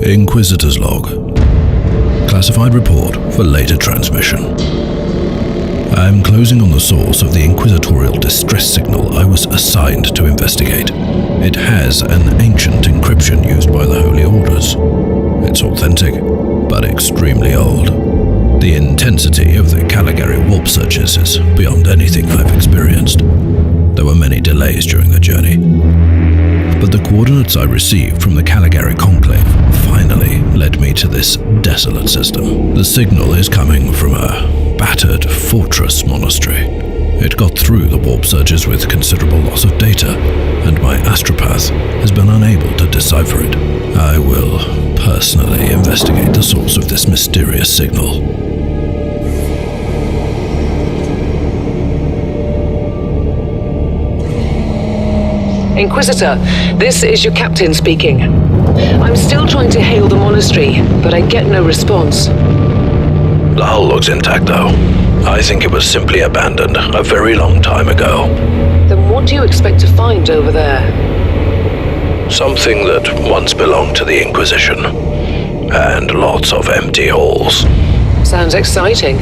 Inquisitor's log. Classified report for later transmission. I am closing on the source of the inquisitorial distress signal I was assigned to investigate. It has an ancient encryption used by the Holy Orders. It's authentic, but extremely old. The intensity of the Caligari warp searches is beyond anything I've experienced. There were many delays during the journey, but the coordinates I received from the Caligari Conclave finally led me to this desolate system. The signal is coming from a battered fortress monastery. It got through the warp searches with considerable loss of data, and my astropath has been unable to decipher it. I will personally investigate the source of this mysterious signal. Inquisitor, this is your captain speaking. I'm still trying to hail the monastery, but I get no response. The hull looks intact, though. I think it was simply abandoned a very long time ago. Then what do you expect to find over there? Something that once belonged to the Inquisition. And lots of empty halls. Sounds exciting.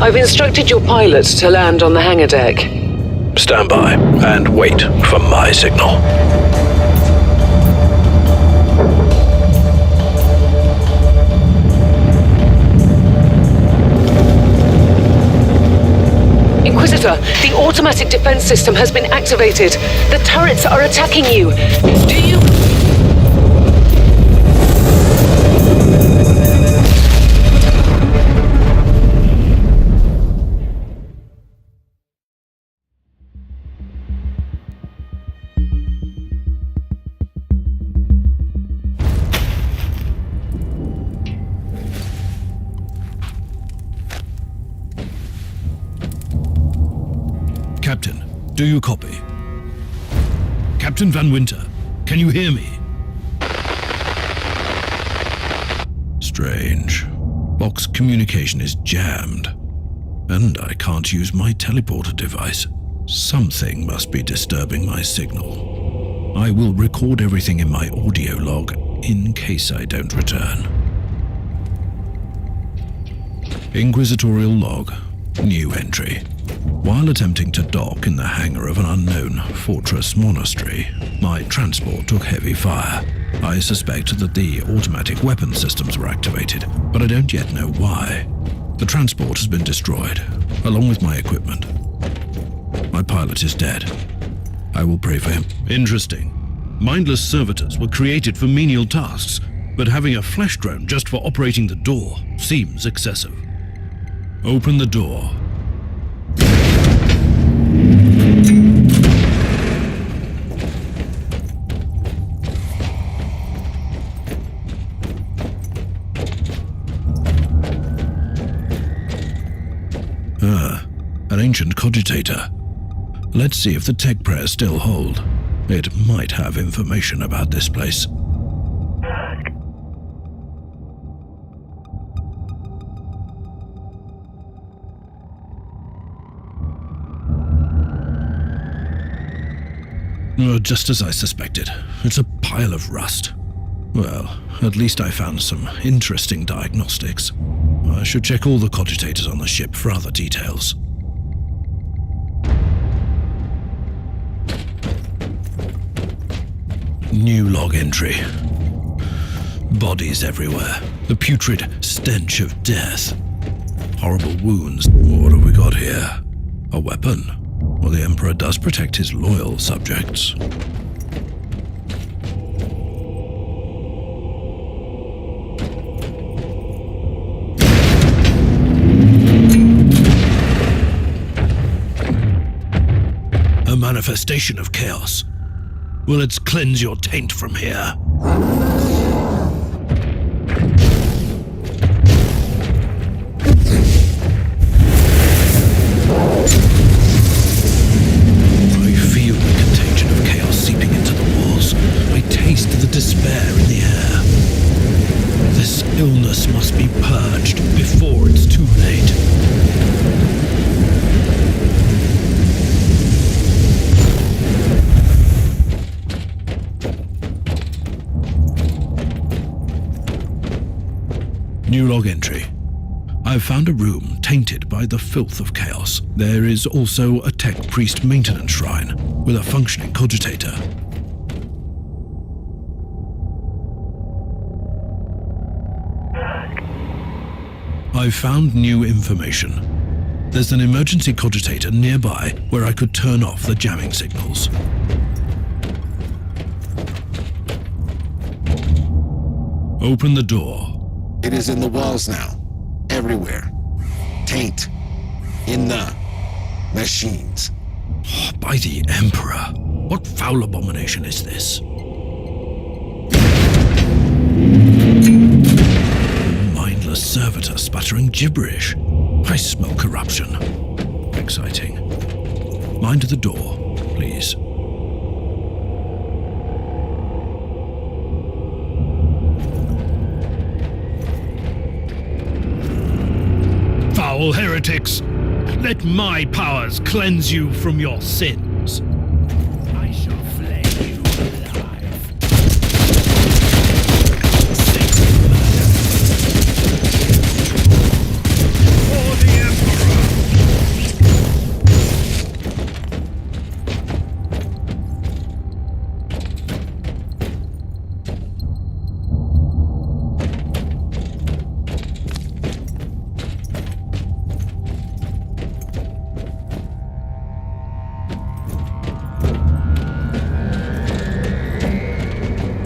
I've instructed your pilots to land on the hangar deck. Stand by and wait for my signal. Inquisitor, the automatic defense system has been activated. The turrets are attacking you. Do you... Captain, do you copy? Captain Van Winter, can you hear me? Strange. Box communication is jammed, and I can't use my teleporter device. Something must be disturbing my signal. I will record everything in my audio log in case I don't return. Inquisitorial log, new entry. While attempting to dock in the hangar of an unknown fortress monastery, my transport took heavy fire. I suspect that the automatic weapon systems were activated, but I don't yet know why. The transport has been destroyed, along with my equipment. My pilot is dead. I will pray for him. Interesting. Mindless servitors were created for menial tasks, but having a flesh drone just for operating the door seems excessive. Open the door. An ancient cogitator. Let's see if the tech prayers still hold. It might have information about this place. Just as I suspected. It's a pile of rust. Well, at least I found some interesting diagnostics. I should check all the cogitators on the ship for other details. New log entry. Bodies everywhere. The putrid stench of death. Horrible wounds. What have we got here? A weapon? Well, the Emperor does protect his loyal subjects. A manifestation of chaos. Will it cleanse your taint from here? Despair in the air. This illness must be purged before it's too late. New log entry. I've found a room tainted by the filth of chaos. There is also a tech priest maintenance shrine with a functioning cogitator. I've found new information. There's an emergency cogitator nearby where I could turn off the jamming signals. Open the door. It is in the walls now. Everywhere. Taint. In the machines. By the Emperor. What foul abomination is this? Mindless servitor sputtering gibberish. I smell corruption. Exciting. Mind the door, please. Foul heretics! Let my powers cleanse you from your sins. I shall flay you alive. For the Emperor!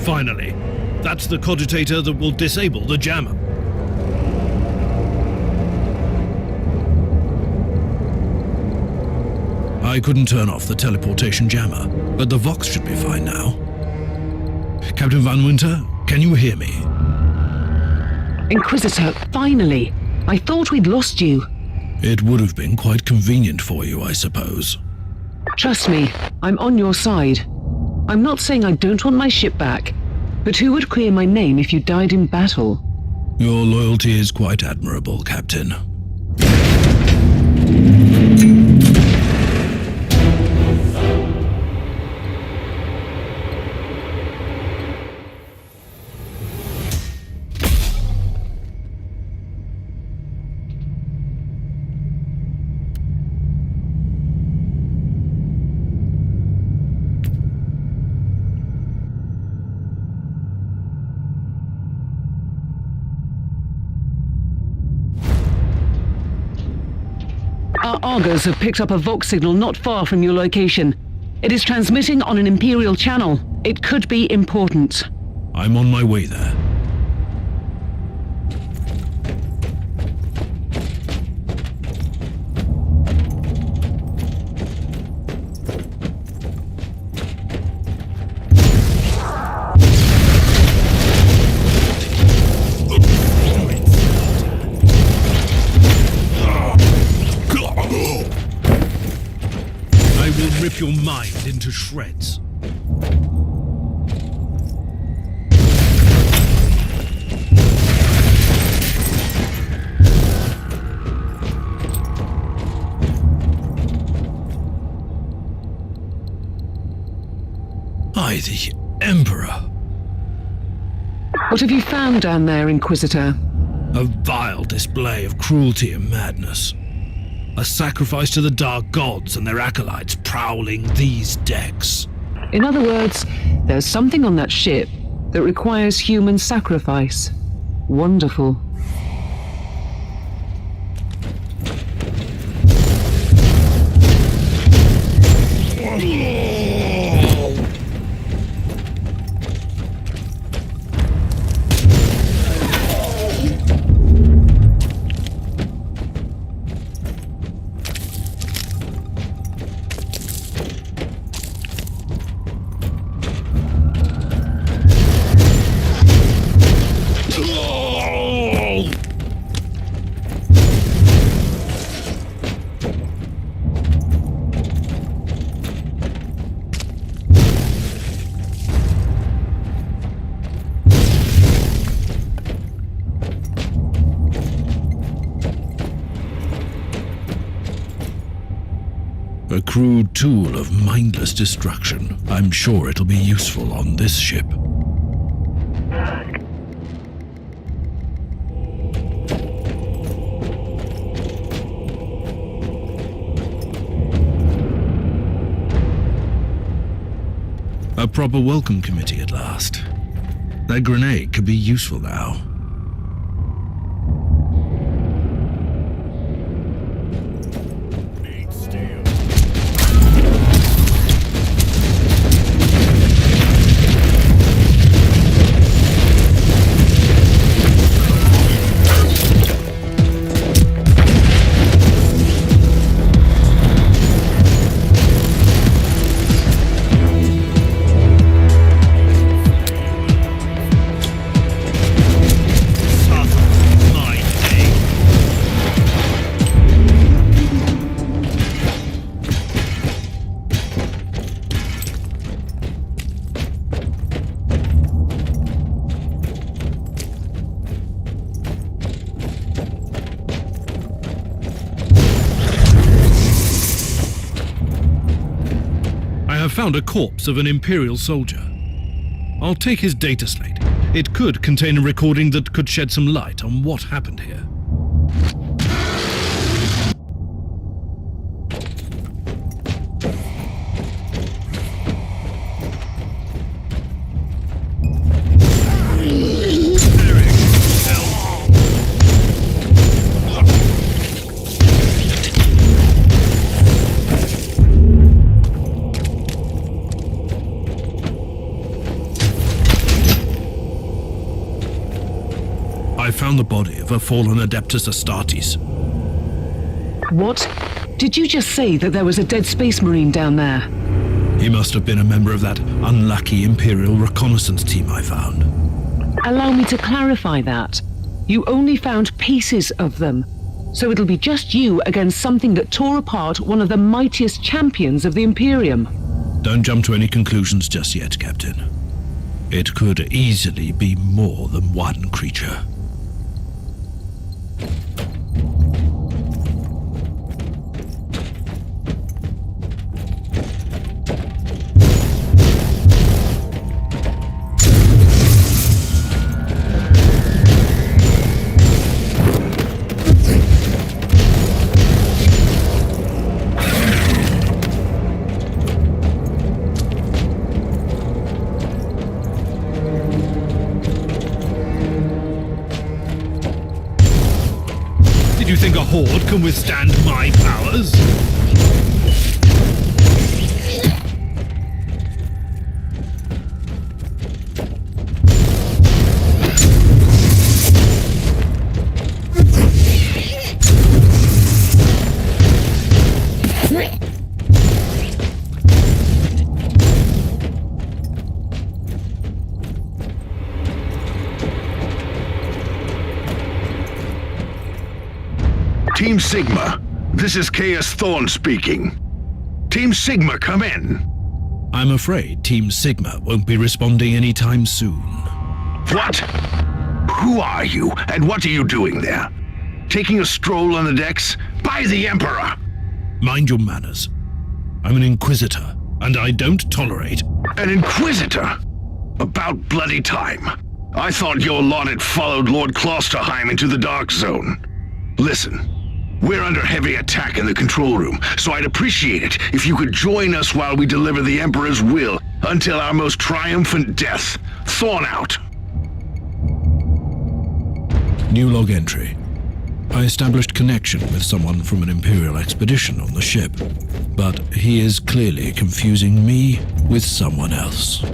Finally, that's the cogitator that will disable the jammer. I couldn't turn off the teleportation jammer, but the Vox should be fine now. Captain Van Winter, can you hear me? Inquisitor, finally! I thought we'd lost you. It would have been quite convenient for you, I suppose. Trust me, I'm on your side. I'm not saying I don't want my ship back, but who would clear my name if you died in battle? Your loyalty is quite admirable, Captain. Our Argos have picked up a Vox signal not far from your location. It is transmitting on an Imperial channel. It could be important. I'm on my way there. Rip your mind into shreds. I, the Emperor. What have you found down there, Inquisitor? A vile display of cruelty and madness. A sacrifice to the dark gods and their acolytes prowling these decks. In other words, there's something on that ship that requires human sacrifice. Wonderful. A crude tool of mindless destruction. I'm sure it'll be useful on this ship. A proper welcome committee at last. That grenade could be useful now. I have found a corpse of an Imperial soldier. I'll take his data slate. It could contain a recording that could shed some light on what happened here. I found the body of a fallen Adeptus Astartes. What? Did you just say that there was a dead Space Marine down there? He must have been a member of that unlucky Imperial reconnaissance team I found. Allow me to clarify that. You only found pieces of them. So it'll be just you against something that tore apart one of the mightiest champions of the Imperium. Don't jump to any conclusions just yet, Captain. It could easily be more than one creature. You think a horde can withstand my powers? Team Sigma, this is Caius Thorne speaking. Team Sigma, come in. I'm afraid Team Sigma won't be responding anytime soon. What? Who are you, and what are you doing there? Taking a stroll on the decks? By the Emperor! Mind your manners. I'm an Inquisitor, and I don't tolerate... An Inquisitor? About bloody time. I thought your lot had followed Lord Klosterheim into the Dark Zone. Listen. We're under heavy attack in the control room, so I'd appreciate it if you could join us while we deliver the Emperor's will until our most triumphant death. Thorn out. New log entry. I established connection with someone from an Imperial expedition on the ship, but he is clearly confusing me with someone else.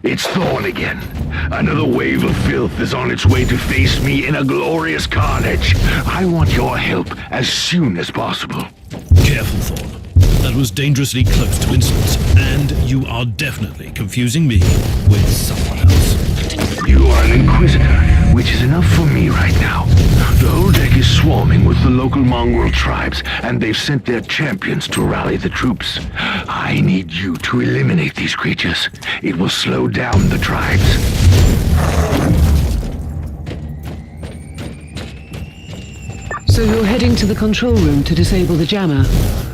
It's Thorn again. Another wave of filth is on its way to face me in a glorious carnage. I want your help as soon as possible. Careful, Thorn. That was dangerously close to insolence, and you are definitely confusing me with someone else. You are an Inquisitor, which is enough for me right now. The whole deck is swarming with the local mongrel tribes, and they've sent their champions to rally the troops. I need you to eliminate these creatures. It will slow down the tribes. So you're heading to the control room to disable the jammer?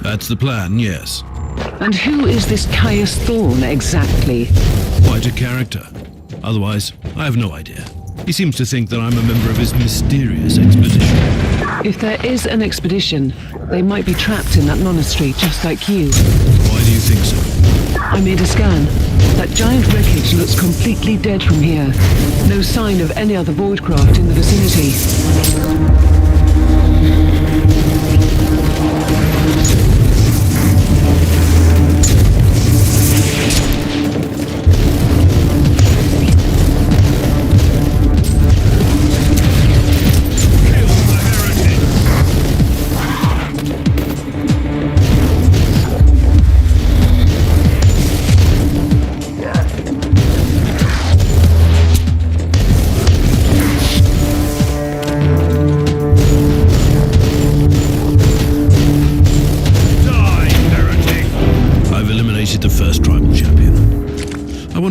That's the plan, yes. And who is this Caius Thorn exactly? Quite a character. Otherwise, I have no idea. He seems to think that I'm a member of his mysterious expedition. If there is an expedition, they might be trapped in that monastery just like you. Why do you think so? I made a scan. That giant wreckage looks completely dead from here. No sign of any other voidcraft in the vicinity.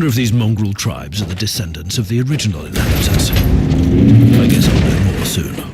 If these mongrel tribes are the descendants of the original inhabitants. I guess I'll know more soon.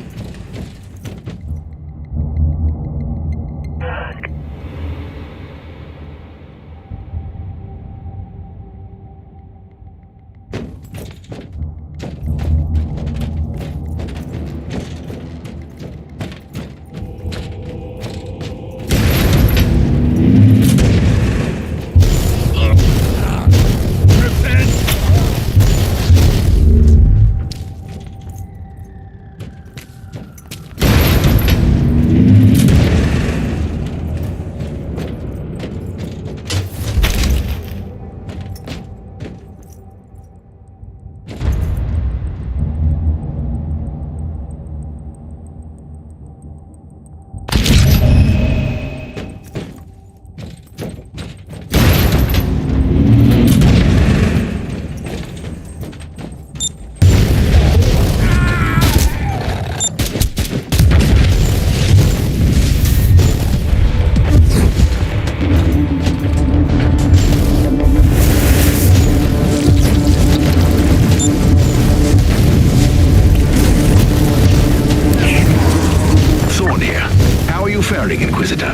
Inquisitor.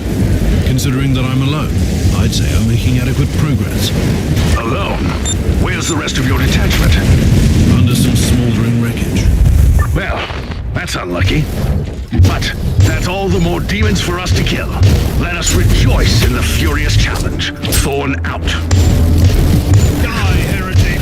Considering that I'm alone, I'd say I'm making adequate progress. Alone? Where's the rest of your detachment? Under some smoldering wreckage. Well, that's unlucky. But that's all the more demons for us to kill. Let us rejoice in the furious challenge. Thorn out. Die, heretic!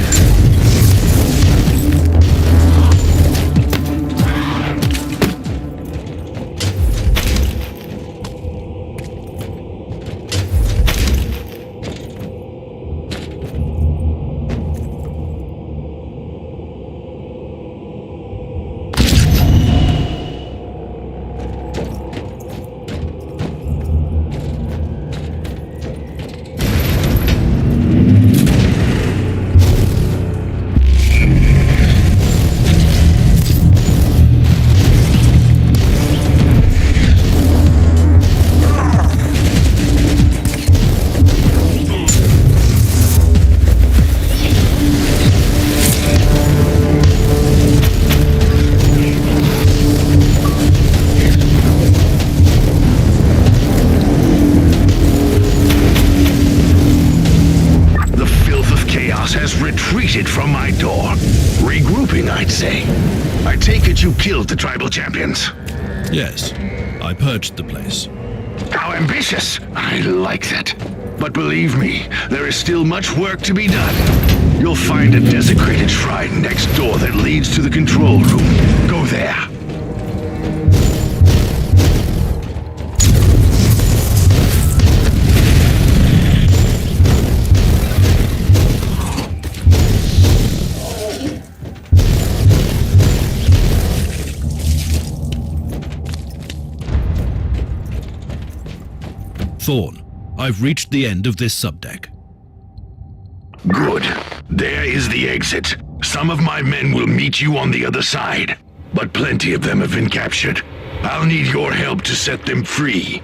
From my door. Regrouping, I'd say. I take it you killed the tribal champions. Yes, I purged the place. How ambitious! I like that. But believe me, there is still much work to be done. You'll find a desecrated shrine next door that leads to the control room. Go there. Thorn, I've reached the end of this subdeck. Good. There is the exit. Some of my men will meet you on the other side, but plenty of them have been captured. I'll need your help to set them free.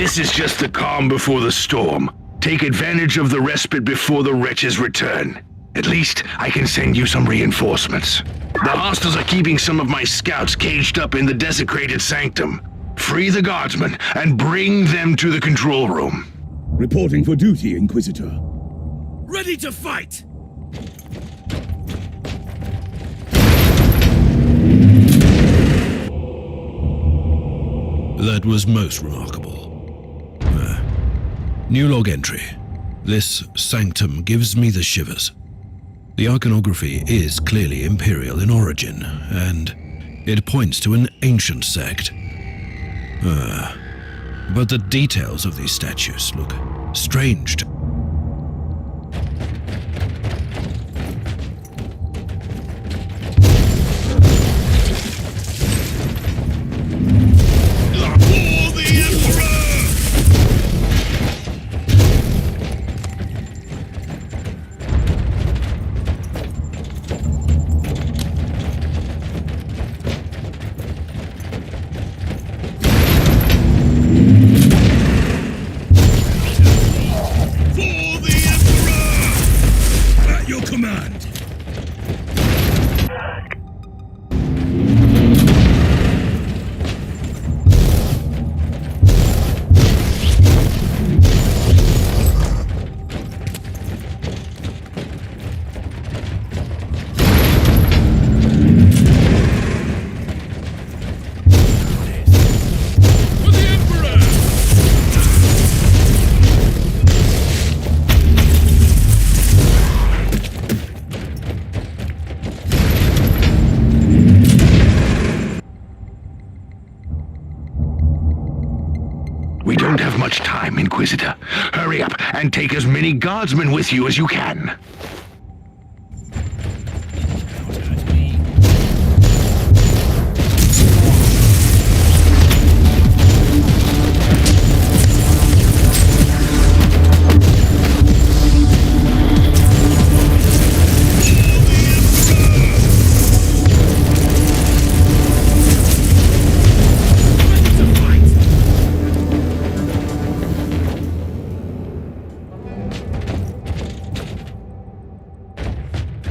This is just the calm before the storm. Take advantage of the respite before the wretches return. At least I can send you some reinforcements. The hostiles are keeping some of my scouts caged up in the desecrated sanctum. Free the guardsmen and bring them to the control room. Reporting for duty, Inquisitor. Ready to fight! That was most remarkable. New log entry. This sanctum gives me the shivers. The iconography is clearly imperial in origin, and it points to an ancient sect. But the details of these statues look strange. We don't have much time, Inquisitor. Hurry up and take as many guardsmen with you as you can.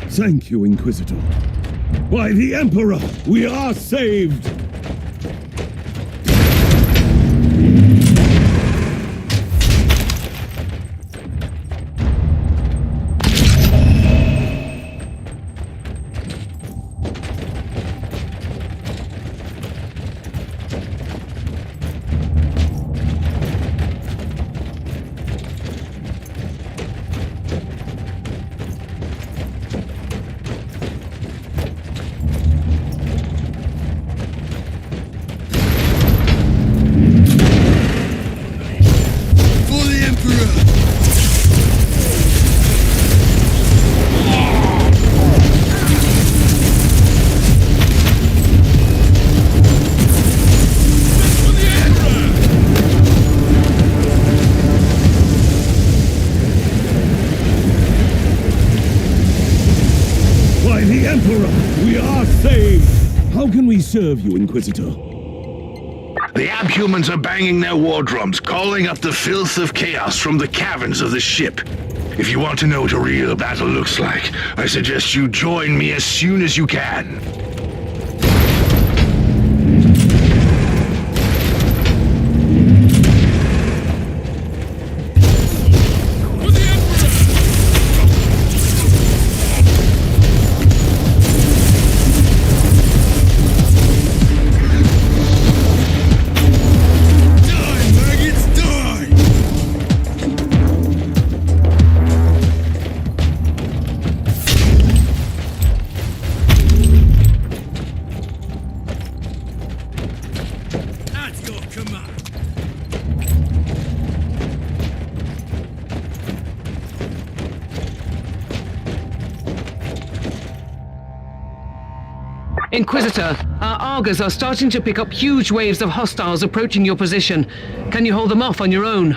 Thank you, Inquisitor. By the Emperor, we are saved! We are saved! How can we serve you, Inquisitor? The abhumans are banging their war drums, calling up the filth of chaos from the caverns of the ship. If you want to know what a real battle looks like, I suggest you join me as soon as you can. Inquisitor, our Argers are starting to pick up huge waves of hostiles approaching your position. Can you hold them off on your own?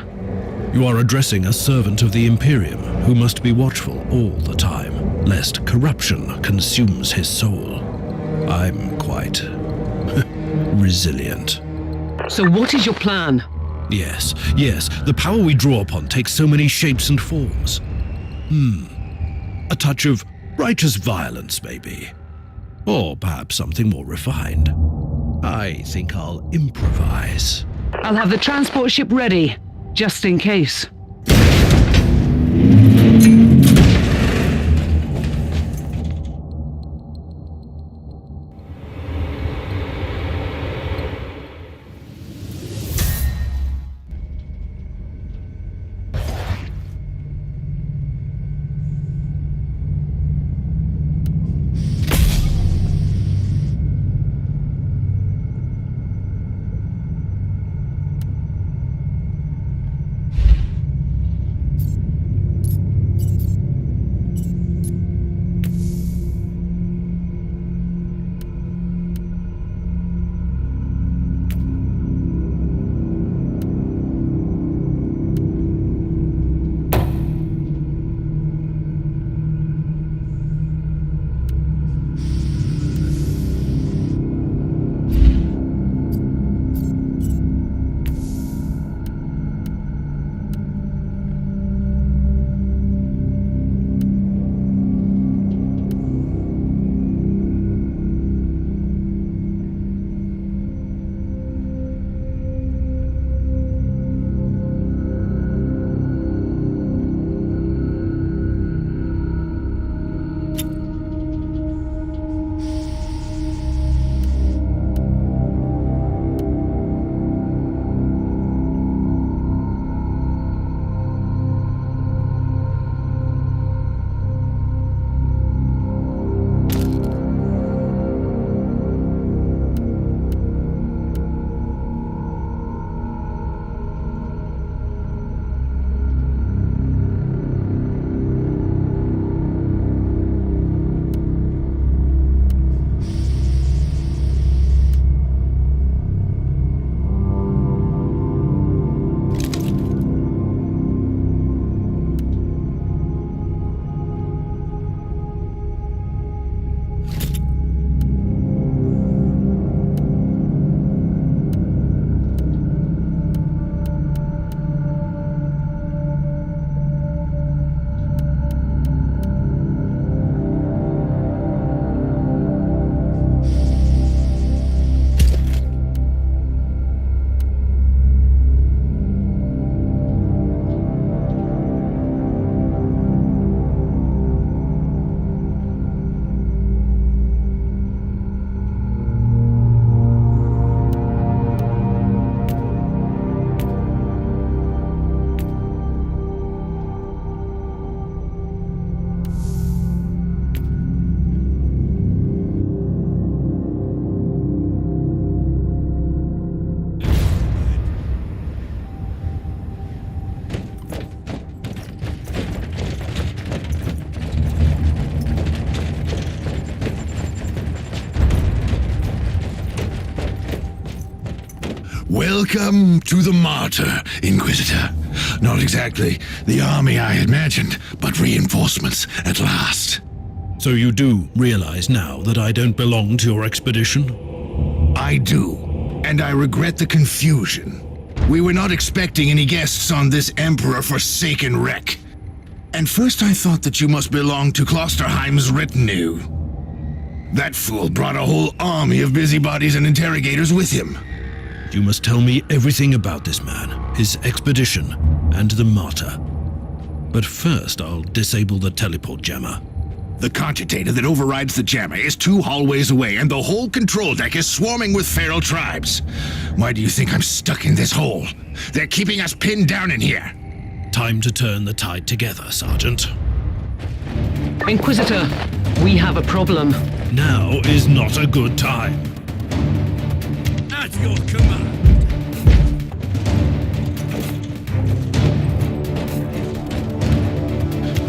You are addressing a servant of the Imperium who must be watchful all the time, lest corruption consumes his soul. I'm quite resilient. So what is your plan? Yes, the power we draw upon takes so many shapes and forms. A touch of righteous violence, maybe. Or perhaps something more refined. I think I'll improvise. I'll have the transport ship ready, just in case. Welcome to the Martyr, Inquisitor. Not exactly the army I imagined, but reinforcements at last. So you do realize now that I don't belong to your expedition? I do, and I regret the confusion. We were not expecting any guests on this Emperor-forsaken wreck. And first I thought that you must belong to Klosterheim's retinue. That fool brought a whole army of busybodies and interrogators with him. You must tell me everything about this man, his expedition, and the Martyr. But first, I'll disable the teleport jammer. The cogitator that overrides the jammer is 2 hallways away, and the whole control deck is swarming with feral tribes. Why do you think I'm stuck in this hole? They're keeping us pinned down in here. Time to turn the tide together, Sergeant. Inquisitor, we have a problem. Now is not a good time. At your command.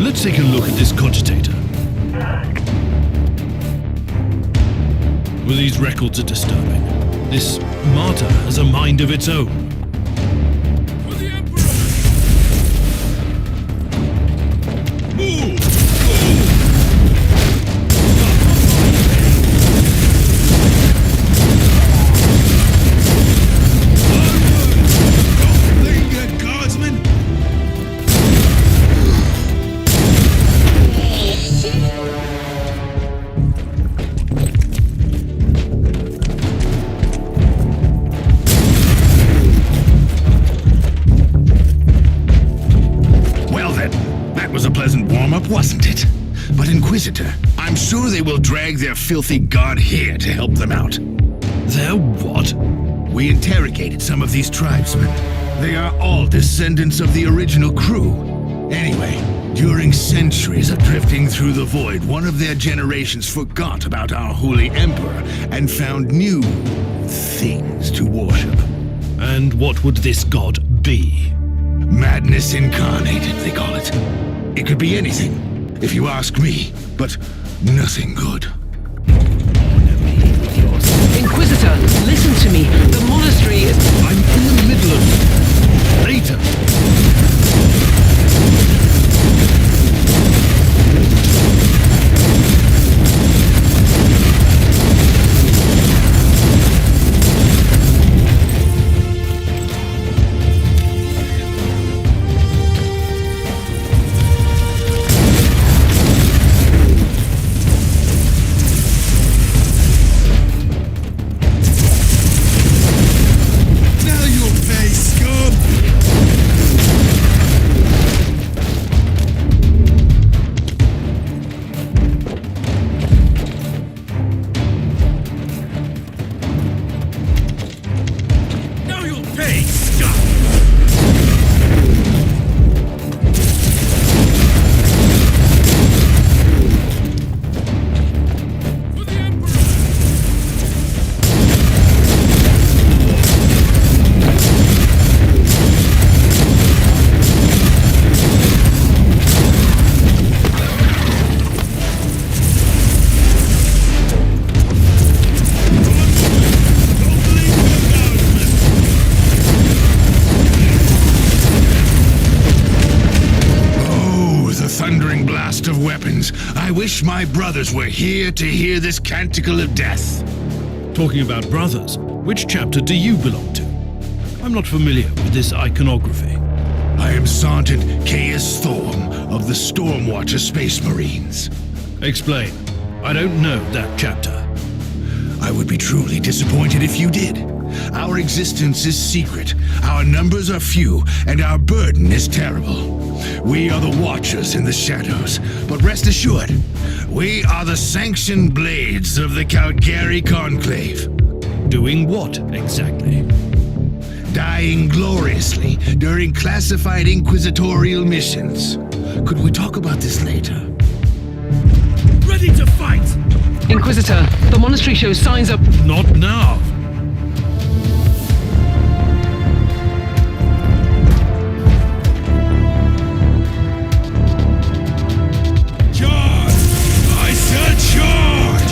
Let's take a look at this cogitator. Well, these records are disturbing. This Martyr has a mind of its own. For the Emperor! Move! wasn't it? But Inquisitor, I'm sure they will drag their filthy god here to help them out. Their what? We interrogated some of these tribesmen. They are all descendants of the original crew. Anyway, during centuries of drifting through the void, one of their generations forgot about our holy emperor and found new things to worship. And what would this god be? Madness incarnated, they call it. It could be anything, if you ask me, but nothing good. Inquisitor, listen to me. The monastery is... I'm in the middle of... Later. Now you'll pay, scum! Now you'll pay, scum! For the Emperor! Oh, the thundering blast of weapons. I wish my brothers were here to hear this canticle of death. Talking about brothers, which chapter do you belong to? I'm not familiar with this iconography. I am Sergeant Caius Thorm of the Stormwatcher Space Marines. Explain. I don't know that chapter. I would be truly disappointed if you did. Our existence is secret, our numbers are few, and our burden is terrible. We are the Watchers in the shadows, but rest assured, we are the sanctioned blades of the Calgary Conclave. Doing what, exactly? Dying gloriously during classified inquisitorial missions. Could we talk about this later? Ready to fight! Inquisitor, the monastery shows signs of... Not now! Charge! I said charge!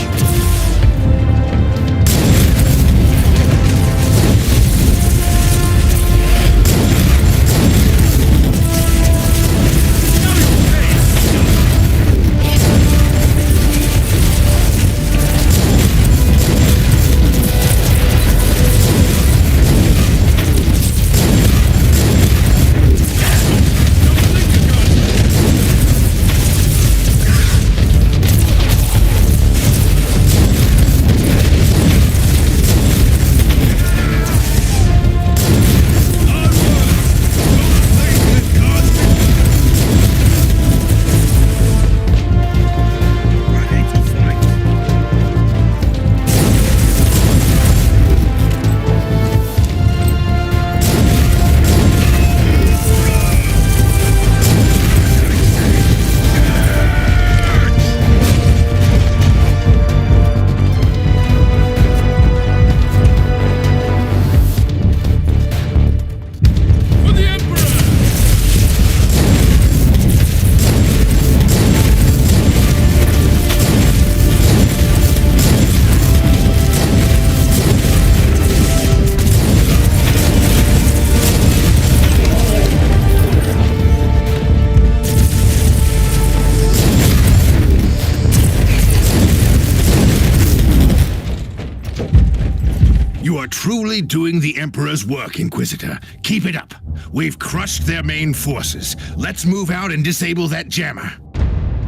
You are truly doing the Emperor's work, Inquisitor. Keep it up. We've crushed their main forces. Let's move out and disable that jammer.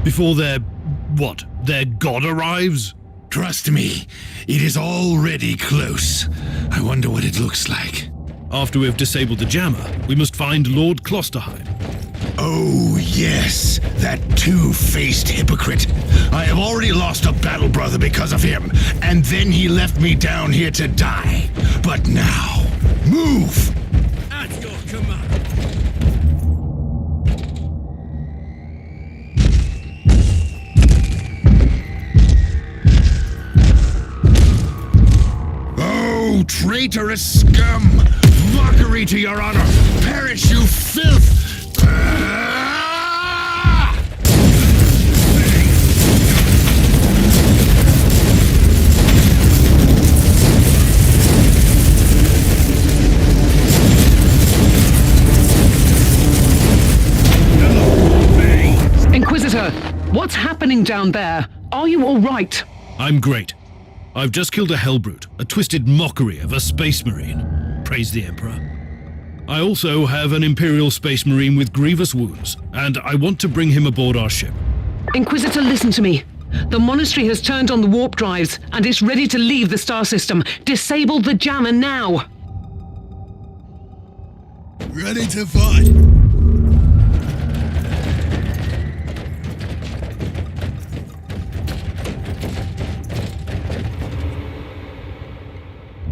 Before their... what? Their god arrives? Trust me, it is already close. I wonder what it looks like. After we've disabled the jammer, we must find Lord Klosterheim. Oh, yes, that two-faced hypocrite. I have already lost a battle brother because of him, and then he left me down here to die. But now, move! At your command. Oh, traitorous scum! Mockery to your honor! Perish, you filth! Inquisitor, what's happening down there? Are you all right? I'm great. I've just killed a Hellbrute, a twisted mockery of a Space Marine. Praise the Emperor. I also have an Imperial Space Marine with grievous wounds, and I want to bring him aboard our ship. Inquisitor, listen to me. The monastery has turned on the warp drives, and it's ready to leave the star system. Disable the jammer now! Ready to fight.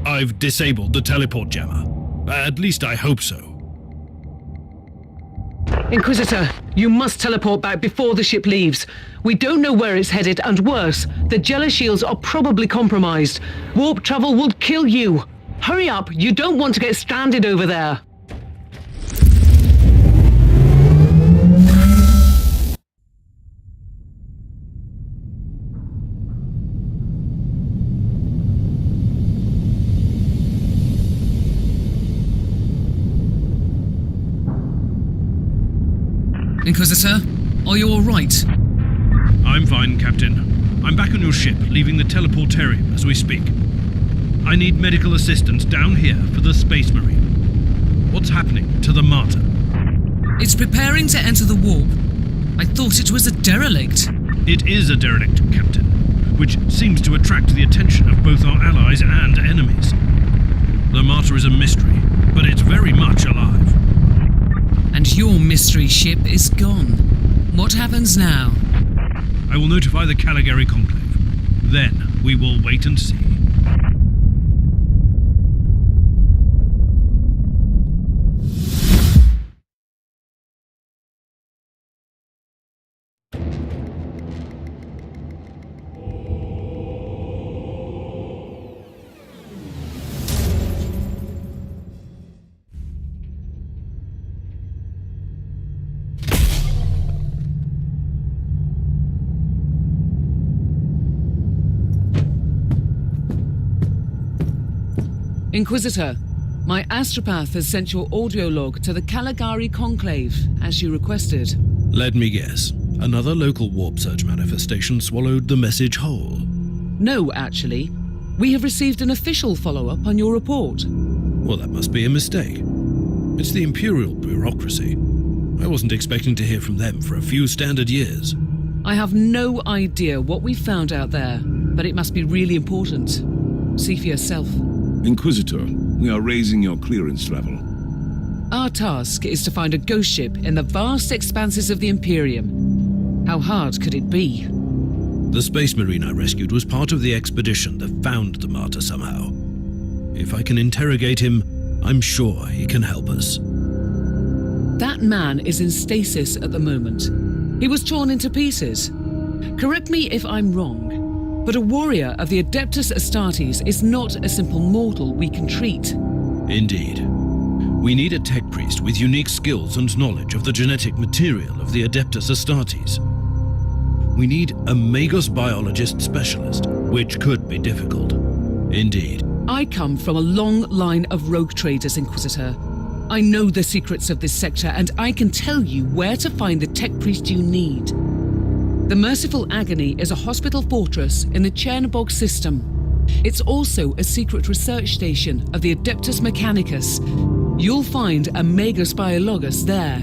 I've disabled the teleport jammer. At least I hope so. Inquisitor, you must teleport back before the ship leaves. We don't know where it's headed, and worse, the Jella shields are probably compromised. Warp travel will kill you. Hurry up, you don't want to get stranded over there. Inquisitor, are you all right? I'm fine, Captain. I'm back on your ship, leaving the teleportarium as we speak. I need medical assistance down here for the Space Marine. What's happening to the Martyr? It's preparing to enter the warp. I thought it was a derelict. It is a derelict, Captain, which seems to attract the attention of both our allies and enemies. The Martyr is a mystery, but it's very much alive. And your mystery ship is gone. What happens now? I will notify the Caligari Conclave. Then we will wait and see. Inquisitor, my astropath has sent your audio log to the Caligari Conclave, as you requested. Let me guess. Another local warp surge manifestation swallowed the message whole. No, actually. We have received an official follow-up on your report. Well, that must be a mistake. It's the Imperial bureaucracy. I wasn't expecting to hear from them for a few standard years. I have no idea what we found out there, but it must be really important. See for yourself. Inquisitor, we are raising your clearance level. Our task is to find a ghost ship in the vast expanses of the Imperium. How hard could it be? The Space Marine I rescued was part of the expedition that found the Martyr somehow. If I can interrogate him, I'm sure he can help us. That man is in stasis at the moment. He was torn into pieces. Correct me if I'm wrong, but a warrior of the Adeptus Astartes is not a simple mortal we can treat. Indeed. We need a tech priest with unique skills and knowledge of the genetic material of the Adeptus Astartes. We need a Magos biologist specialist, which could be difficult. Indeed. I come from a long line of rogue traders, Inquisitor. I know the secrets of this sector, and I can tell you where to find the tech priest you need. The Merciful Agony is a hospital fortress in the Chernobog system. It's also a secret research station of the Adeptus Mechanicus. You'll find a Magos Biologus there.